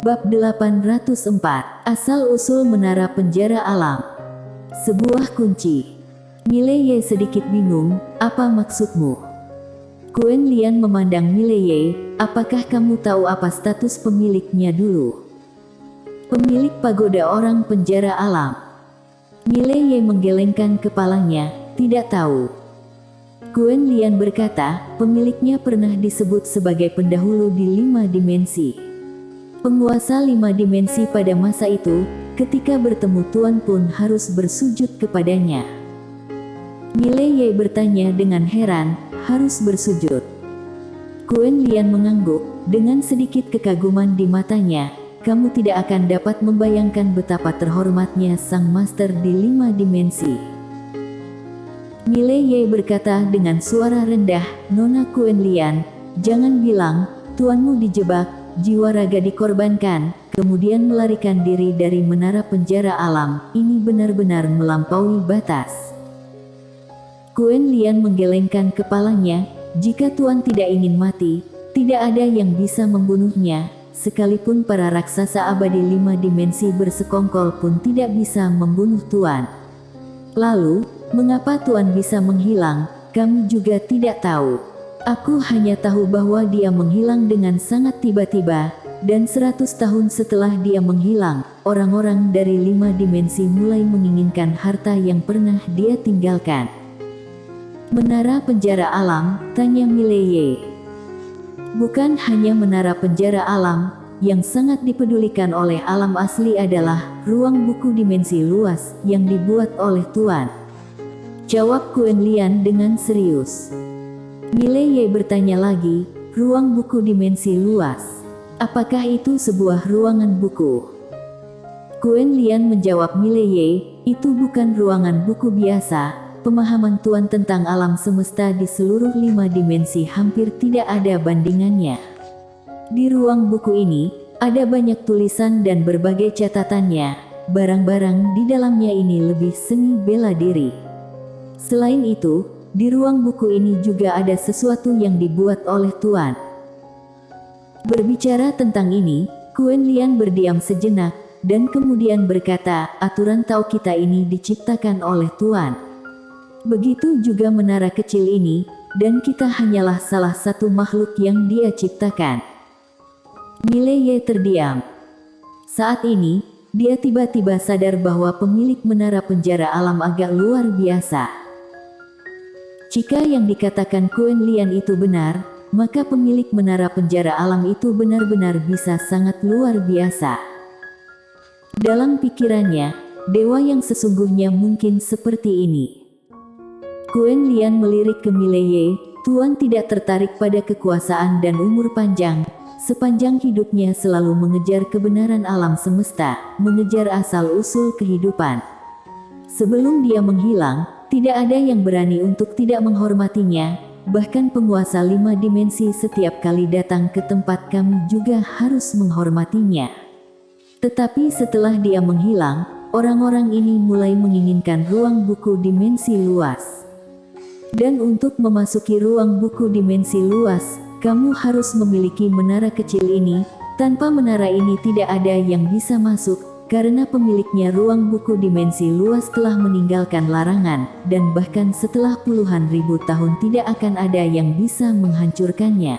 Bab 804, Asal-usul Menara Penjara Alam. Sebuah kunci. Mileye sedikit bingung, apa maksudmu? Quen Lian memandang Mileye, apakah kamu tahu apa status pemiliknya dulu? Pemilik pagoda orang penjara alam. Mileye menggelengkan kepalanya, tidak tahu. Quen Lian berkata, pemiliknya pernah disebut sebagai pendahulu di 5 dimensi. Penguasa 5 dimensi pada masa itu, ketika bertemu Tuan pun harus bersujud kepadanya. Mileye bertanya dengan heran, harus bersujud? Quen Lian mengangguk, dengan sedikit kekaguman di matanya, kamu tidak akan dapat membayangkan betapa terhormatnya sang master di 5 dimensi. Mileye berkata dengan suara rendah, Nona Quen Lian, jangan bilang, tuanmu dijebak, jiwa raga dikorbankan, kemudian melarikan diri dari menara penjara alam, ini benar-benar melampaui batas. Quen Lian menggelengkan kepalanya, jika tuan tidak ingin mati, tidak ada yang bisa membunuhnya, sekalipun para raksasa abadi 5 dimensi bersekongkol pun tidak bisa membunuh tuan. Lalu, mengapa tuan bisa menghilang, kami juga tidak tahu. Aku hanya tahu bahwa dia menghilang dengan sangat tiba-tiba, dan 100 tahun setelah dia menghilang, orang-orang dari 5 dimensi mulai menginginkan harta yang pernah dia tinggalkan. Menara penjara alam, tanya Mileye. Bukan hanya menara penjara alam, yang sangat dipedulikan oleh alam asli adalah ruang buku dimensi luas yang dibuat oleh Tuan. Jawab Quen Lian dengan serius. Mileye bertanya lagi, ruang buku dimensi luas. Apakah itu sebuah ruangan buku? Quen Lian menjawab Mileye, itu bukan ruangan buku biasa. Pemahaman Tuan tentang alam semesta di seluruh 5 dimensi hampir tidak ada bandingannya. Di ruang buku ini, ada banyak tulisan dan berbagai catatannya. Barang-barang di dalamnya ini lebih seni bela diri. Selain itu, di ruang buku ini juga ada sesuatu yang dibuat oleh Tuan. Berbicara tentang ini, Quen Lian berdiam sejenak, dan kemudian berkata, aturan Tao kita ini diciptakan oleh Tuan. Begitu juga menara kecil ini, dan kita hanyalah salah satu makhluk yang dia ciptakan. Mileye terdiam. Saat ini, dia tiba-tiba sadar bahwa pemilik menara penjara alam agak luar biasa. Jika yang dikatakan Quen Lian itu benar, maka pemilik menara penjara alam itu benar-benar bisa sangat luar biasa. Dalam pikirannya, dewa yang sesungguhnya mungkin seperti ini. Quen Lian melirik ke Mileye, Tuan tidak tertarik pada kekuasaan dan umur panjang. Sepanjang hidupnya selalu mengejar kebenaran alam semesta, mengejar asal-usul kehidupan. Sebelum dia menghilang, tidak ada yang berani untuk tidak menghormatinya, bahkan penguasa 5 dimensi setiap kali datang ke tempat kami juga harus menghormatinya. Tetapi setelah dia menghilang, orang-orang ini mulai menginginkan ruang buku dimensi luas. Dan untuk memasuki ruang buku dimensi luas, kamu harus memiliki menara kecil ini. Tanpa menara ini tidak ada yang bisa masuk, karena pemiliknya ruang buku dimensi luas telah meninggalkan larangan, dan bahkan setelah puluhan ribu tahun tidak akan ada yang bisa menghancurkannya.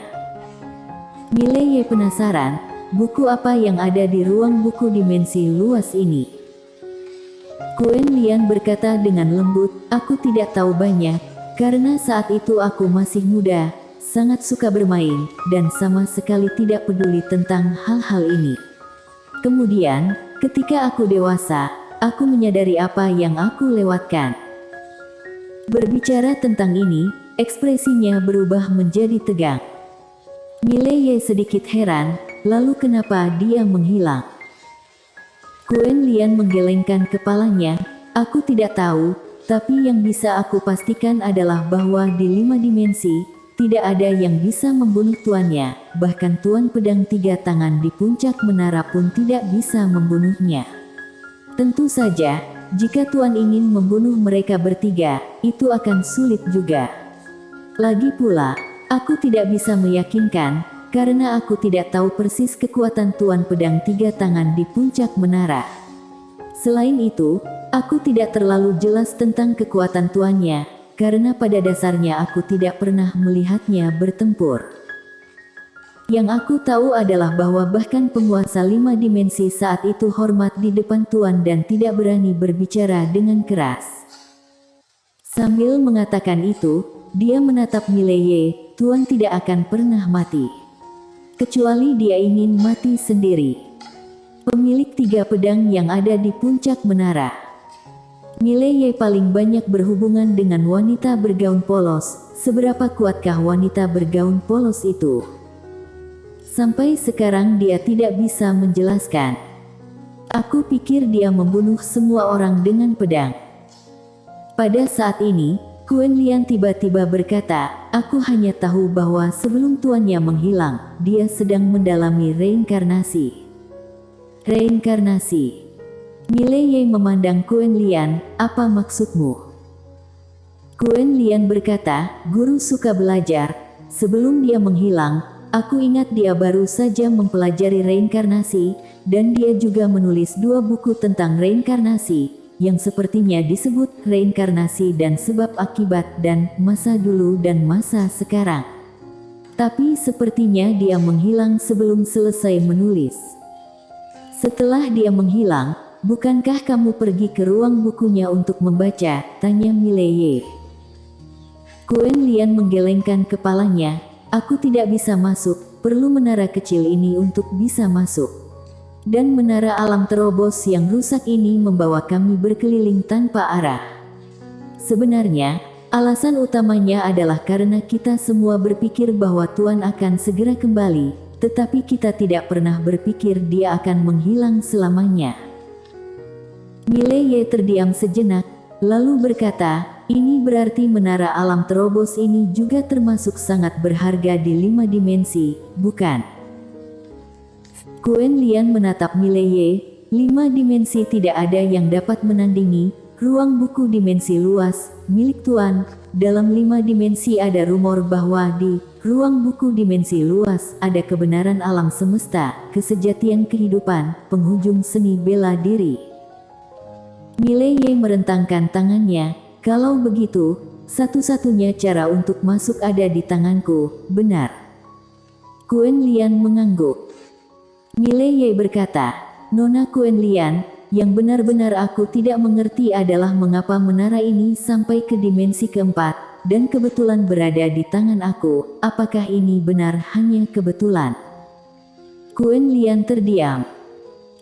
Mileye penasaran, buku apa yang ada di ruang buku dimensi luas ini? Quen Lian berkata dengan lembut, aku tidak tahu banyak, karena saat itu aku masih muda, sangat suka bermain, dan sama sekali tidak peduli tentang hal-hal ini. Kemudian, ketika aku dewasa, aku menyadari apa yang aku lewatkan. Berbicara tentang ini, ekspresinya berubah menjadi tegang. Mileye sedikit heran, lalu kenapa dia menghilang? Quen Lian menggelengkan kepalanya, aku tidak tahu, tapi yang bisa aku pastikan adalah bahwa di 5 dimensi, tidak ada yang bisa membunuh tuannya, bahkan Tuan Pedang 3 tangan di puncak menara pun tidak bisa membunuhnya. Tentu saja, jika Tuan ingin membunuh mereka bertiga, itu akan sulit juga. Lagi pula, aku tidak bisa meyakinkan, karena aku tidak tahu persis kekuatan Tuan Pedang Tiga Tangan di puncak menara. Selain itu, aku tidak terlalu jelas tentang kekuatan tuannya, karena pada dasarnya aku tidak pernah melihatnya bertempur. Yang aku tahu adalah bahwa bahkan penguasa 5 dimensi saat itu hormat di depan Tuan dan tidak berani berbicara dengan keras. Sambil mengatakan itu, dia menatap Mileye. Tuan tidak akan pernah mati. Kecuali dia ingin mati sendiri. Pemilik 3 pedang yang ada di puncak menara. Mileye paling banyak berhubungan dengan wanita bergaun polos. Seberapa kuatkah wanita bergaun polos itu? Sampai sekarang dia tidak bisa menjelaskan. Aku pikir dia membunuh semua orang dengan pedang. Pada saat ini, Quen Lian tiba-tiba berkata, aku hanya tahu bahwa sebelum tuannya menghilang, dia sedang mendalami reinkarnasi. Reinkarnasi. Mileye memandang Quen Lian, apa maksudmu? Quen Lian berkata, guru suka belajar. Sebelum dia menghilang, aku ingat dia baru saja mempelajari reinkarnasi, dan dia juga menulis 2 buku tentang reinkarnasi, yang sepertinya disebut reinkarnasi dan sebab akibat dan masa dulu dan masa sekarang. Tapi sepertinya dia menghilang sebelum selesai menulis. Setelah dia menghilang, bukankah kamu pergi ke ruang bukunya untuk membaca? Tanya Mileye. Quen Lian menggelengkan kepalanya. Aku tidak bisa masuk, perlu menara kecil ini untuk bisa masuk. Dan menara alam terobos yang rusak ini membawa kami berkeliling tanpa arah. Sebenarnya, alasan utamanya adalah karena kita semua berpikir bahwa Tuan akan segera kembali, tetapi kita tidak pernah berpikir dia akan menghilang selamanya. Mileye terdiam sejenak, lalu berkata, ini berarti menara alam terobos ini juga termasuk sangat berharga di 5 dimensi, bukan? Quen Lian menatap Mileye. 5 dimensi tidak ada yang dapat menandingi ruang buku dimensi luas milik Tuan. Dalam 5 dimensi ada rumor bahwa di ruang buku dimensi luas ada kebenaran alam semesta, kesejatian kehidupan, penghujung seni bela diri. Mileye merentangkan tangannya. Kalau begitu, satu-satunya cara untuk masuk ada di tanganku, benar? Quen Lian mengangguk. Mileye berkata, Nona Quen Lian, yang benar-benar aku tidak mengerti adalah mengapa menara ini sampai ke dimensi keempat, dan kebetulan berada di tangan aku. Apakah ini benar hanya kebetulan? Quen Lian terdiam.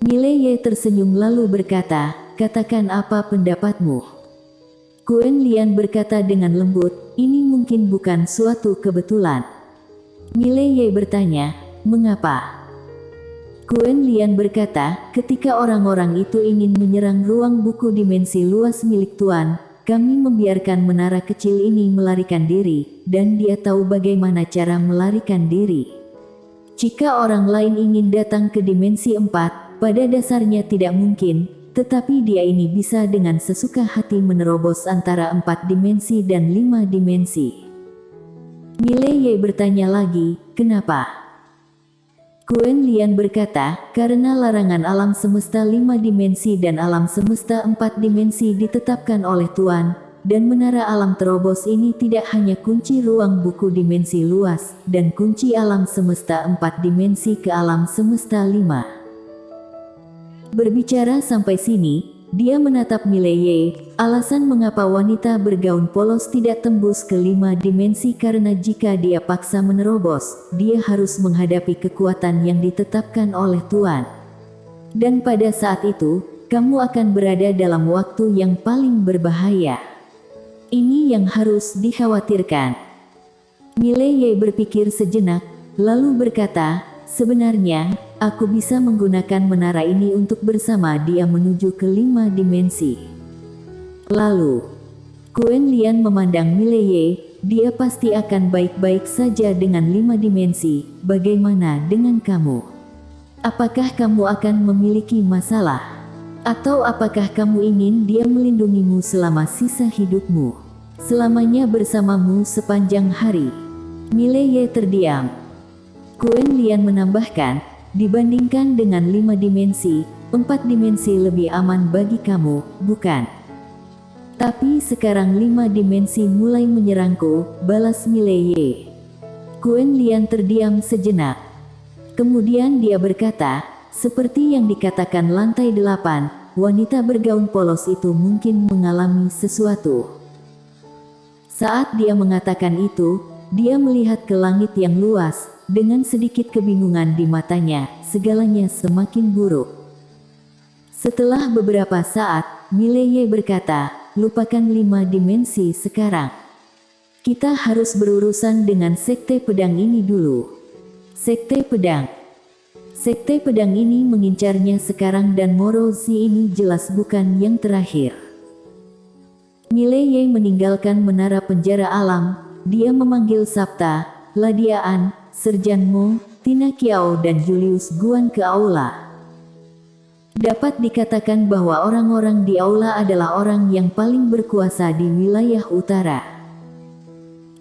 Mileye tersenyum lalu berkata, katakan apa pendapatmu? Quen Lian berkata dengan lembut, ini mungkin bukan suatu kebetulan. Mileye bertanya, mengapa? Quen Lian berkata, ketika orang-orang itu ingin menyerang ruang buku dimensi luas milik Tuan, kami membiarkan menara kecil ini melarikan diri, dan dia tahu bagaimana cara melarikan diri. Jika orang lain ingin datang ke dimensi 4, pada dasarnya tidak mungkin, tetapi dia ini bisa dengan sesuka hati menerobos antara 4 dimensi dan 5 dimensi. Mileye bertanya lagi, kenapa? Quen Lian berkata, karena larangan alam semesta 5 dimensi dan alam semesta 4 dimensi ditetapkan oleh Tuan, dan menara alam terobos ini tidak hanya kunci ruang buku dimensi luas, dan kunci alam semesta 4 dimensi ke alam semesta 5. Berbicara sampai sini, dia menatap Mileye. Alasan mengapa wanita bergaun polos tidak tembus ke 5 dimensi karena jika dia paksa menerobos, dia harus menghadapi kekuatan yang ditetapkan oleh Tuan. Dan pada saat itu, kamu akan berada dalam waktu yang paling berbahaya. Ini yang harus dikhawatirkan. Mileye berpikir sejenak, lalu berkata, sebenarnya, aku bisa menggunakan menara ini untuk bersama dia menuju ke 5 dimensi. Lalu, Quen Lian memandang Mileye, dia pasti akan baik-baik saja dengan 5 dimensi, bagaimana dengan kamu? Apakah kamu akan memiliki masalah? Atau apakah kamu ingin dia melindungimu selama sisa hidupmu? Selamanya bersamamu sepanjang hari? Mileye terdiam. Guen Lian menambahkan, dibandingkan dengan 5 dimensi, 4 dimensi lebih aman bagi kamu, bukan? Tapi sekarang 5 dimensi mulai menyerangku, balas Mileye. Guen Lian terdiam sejenak. Kemudian dia berkata, seperti yang dikatakan lantai 8, wanita bergaun polos itu mungkin mengalami sesuatu. Saat dia mengatakan itu, dia melihat ke langit yang luas, dengan sedikit kebingungan di matanya, segalanya semakin buruk. Setelah beberapa saat, Mileye berkata, lupakan 5 dimensi sekarang. Kita harus berurusan dengan sekte pedang ini dulu. Sekte pedang. Sekte pedang ini mengincarnya sekarang dan Morozi ini jelas bukan yang terakhir. Mileye meninggalkan menara penjara alam, dia memanggil Sabta, Ladiaan, Serjan Mo, Tina Qiao dan Julius Guan ke aula. Dapat dikatakan bahwa orang-orang di aula adalah orang yang paling berkuasa di wilayah utara.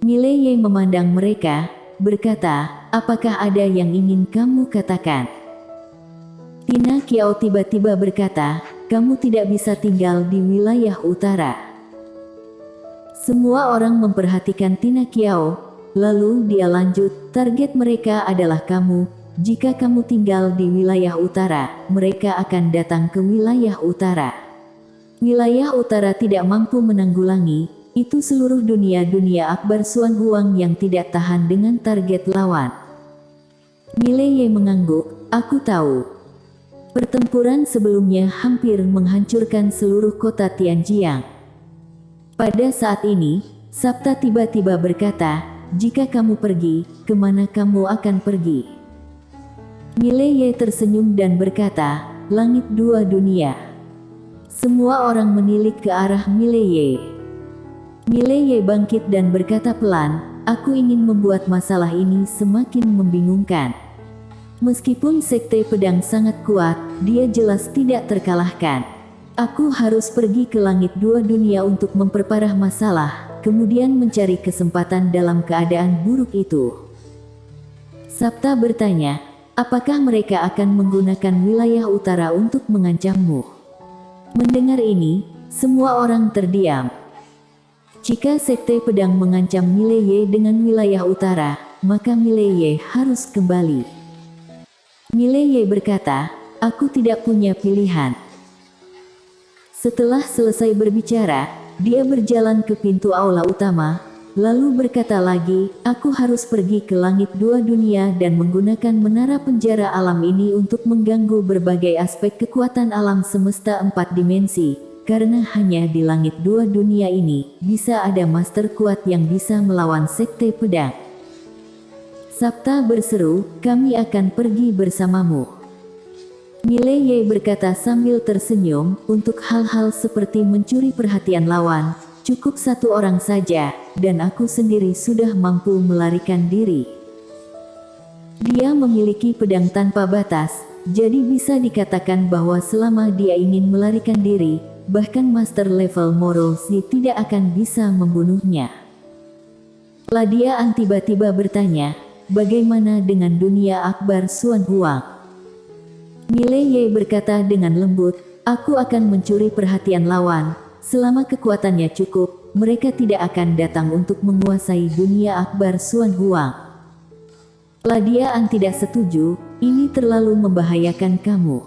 Mileye memandang mereka, berkata, apakah ada yang ingin kamu katakan? Tina Qiao tiba-tiba berkata, kamu tidak bisa tinggal di wilayah utara. Semua orang memperhatikan Tina Qiao. Lalu dia lanjut, target mereka adalah kamu. Jika kamu tinggal di wilayah utara, mereka akan datang ke wilayah utara. Wilayah utara tidak mampu menanggulangi, itu seluruh dunia Akbar Suan Huang yang tidak tahan dengan target lawan. Mileye mengangguk, aku tahu. Pertempuran sebelumnya hampir menghancurkan seluruh kota Tianjiang. Pada saat ini, Sabta tiba-tiba berkata, jika kamu pergi, kemana kamu akan pergi? Mileye tersenyum dan berkata, langit 2 dunia. Semua orang menilik ke arah Mileye. Mileye bangkit dan berkata pelan, aku ingin membuat masalah ini semakin membingungkan. Meskipun sekte pedang sangat kuat, dia jelas tidak terkalahkan. Aku harus pergi ke langit 2 dunia untuk memperparah masalah, kemudian mencari kesempatan dalam keadaan buruk itu. Sabta bertanya, apakah mereka akan menggunakan wilayah utara untuk mengancammu? Mendengar ini, semua orang terdiam. Jika sekte pedang mengancam Mileye dengan wilayah utara, maka Mileye harus kembali. Mileye berkata, aku tidak punya pilihan. Setelah selesai berbicara, dia berjalan ke pintu aula utama, lalu berkata lagi, aku harus pergi ke langit 2 dunia dan menggunakan menara penjara alam ini untuk mengganggu berbagai aspek kekuatan alam semesta 4 dimensi, karena hanya di langit 2 dunia ini, bisa ada master kuat yang bisa melawan sekte pedang. Sabta berseru, kami akan pergi bersamamu. Mileye berkata sambil tersenyum, untuk hal-hal seperti mencuri perhatian lawan, cukup 1 orang saja, dan aku sendiri sudah mampu melarikan diri. Dia memiliki pedang tanpa batas, jadi bisa dikatakan bahwa selama dia ingin melarikan diri, bahkan master level Morozi tidak akan bisa membunuhnya. Ladiaan tiba-tiba bertanya, bagaimana dengan dunia Akbar Suan Huang? Mileye berkata dengan lembut, aku akan mencuri perhatian lawan, selama kekuatannya cukup, mereka tidak akan datang untuk menguasai dunia Akbar Suan Huang. Ladiaan tidak setuju, ini terlalu membahayakan kamu.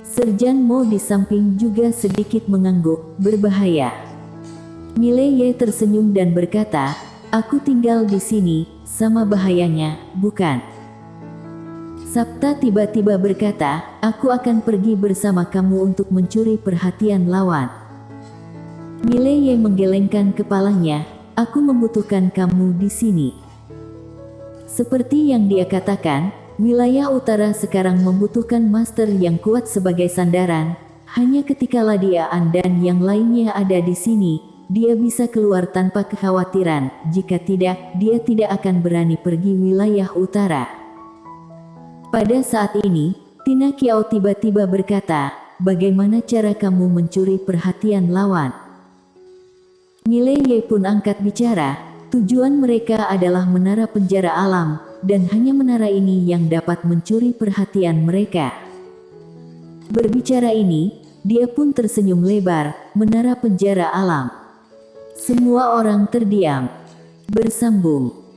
Serjan Mo di samping juga sedikit mengangguk, berbahaya. Mileye tersenyum dan berkata, aku tinggal di sini, sama bahayanya, bukan? Sabta tiba-tiba berkata, aku akan pergi bersama kamu untuk mencuri perhatian lawan. Mileye menggelengkan kepalanya, aku membutuhkan kamu di sini. Seperti yang dia katakan, wilayah utara sekarang membutuhkan master yang kuat sebagai sandaran. Hanya ketika Ladiaan dan yang lainnya ada di sini, dia bisa keluar tanpa kekhawatiran. Jika tidak, dia tidak akan berani pergi wilayah utara. Pada saat ini, Tina Qiao tiba-tiba berkata, bagaimana cara kamu mencuri perhatian lawan? Mileye pun angkat bicara, tujuan mereka adalah menara penjara alam, dan hanya menara ini yang dapat mencuri perhatian mereka. Berbicara ini, dia pun tersenyum lebar, menara penjara alam. Semua orang terdiam. Bersambung.